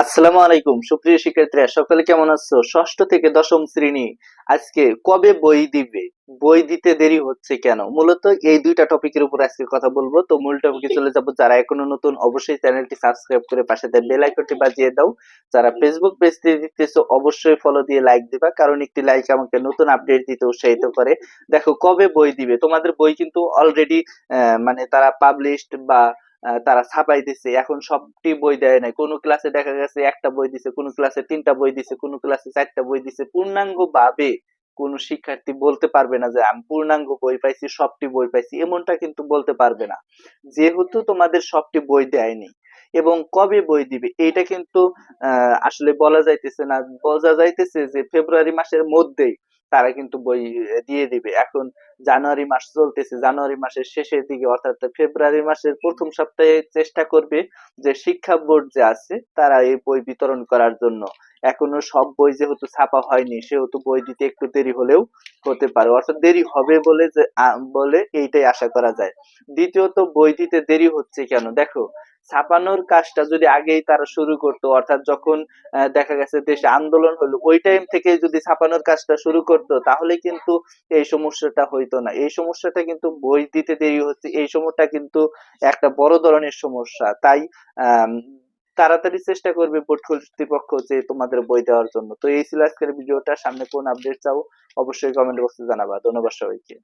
আসসালামু আলাইকুম সুপ্রিয় শিক্ষার্থীরা, সকলে কেমন আছো? ষষ্ঠ থেকে দশম শ্রেণী আজকে কবে বই দিবে? বই দিতে দেরি হচ্ছে কেন? মূলত এই দুইটা টপিকের উপর আজকে কথা বলবো। তো মূল টপিকে চলে যাব। যারা এখনো নতুন অবশ্যই চ্যানেলটি সাবস্ক্রাইব করে পাশে দেয় বেল আইকনটি বাজিয়ে দাও। যারা ফেসবুক পেজ থেকে দেখতেছো অবশ্যই ফলো দিয়ে লাইক দিবা, কারণ একটি লাইক আমাকে নতুন আপডেট দিতে উৎসাহিত করে। দেখো কবে বই দিবে, তোমাদের বই কিন্তু অলরেডি মানে তারা পাবলিশড বা তারা ছাপাইতেছে। এখন সবটি বই দেয় নাই, কোনো ক্লাসে দেখা গেছে একটা বই দিছে, কোনো ক্লাসে তিনটা বই দিছে, কোনো ক্লাসে চারটা বই দিছে। পূর্ণাঙ্গ ভাবে কোন শিক্ষার্থী বলতে পারবে না যে আমি পূর্ণাঙ্গ বই পাইছি, সবটি বই পাইছি, এমনটা কিন্তু বলতে পারবে না, যেহেতু তোমাদের সবটি বই দেয়নি। এবং কবে বই দিবে এইটা কিন্তু আসলে বলা যাইতেছে না। বোঝা যাইতেছে যে ফেব্রুয়ারি মাসের মধ্যেই তারা কিন্তু বই দিয়ে দিবে। এখন জানুয়ারি মাস চলতেছে, জানুয়ারি মাসের শেষের দিকে অর্থাৎ ফেব্রুয়ারি মাসের প্রথম সপ্তাহে চেষ্টা করবে যে শিক্ষা বোর্ড যে আছে তারা এই বই বিতরণ করার জন্য। এখনো সব বই যেহেতু ছাপা হয়নি সেহেতু বই দিতে একটু দেরি হলেও হতে পারে, অর্থাৎ দেরি হবে বলে যে বলে এইটাই আশা করা যায়। দ্বিতীয়ত, বই দিতে দেরি হচ্ছে কেন? দেখো, ছাপানোর কাজটা যদি আগেই তারা শুরু করতো, অর্থাৎ যখন দেখা গেছে দেশে আন্দোলন হলো ওই টাইম থেকে যদি ছাপানোর কাজটা শুরু করতো তাহলে কিন্তু এই সমস্যাটা হইতো না। এই সমস্যাটা কিন্তু বই দিতে দেরি হচ্ছে, এই সময়টা কিন্তু একটা বড় ধরনের সমস্যা। তাই আম, তাড়াতাড়ি চেষ্টা করবে বোর্ড কর্তৃপক্ষ যে তোমাদের বই দেওয়ার জন্য। তো এই ছিল আজকের ভিডিওটা। সামনে কোন আপডেট চাও অবশ্যই কমেন্ট বক্সে জানাবা। ধন্যবাদ সবাইকে।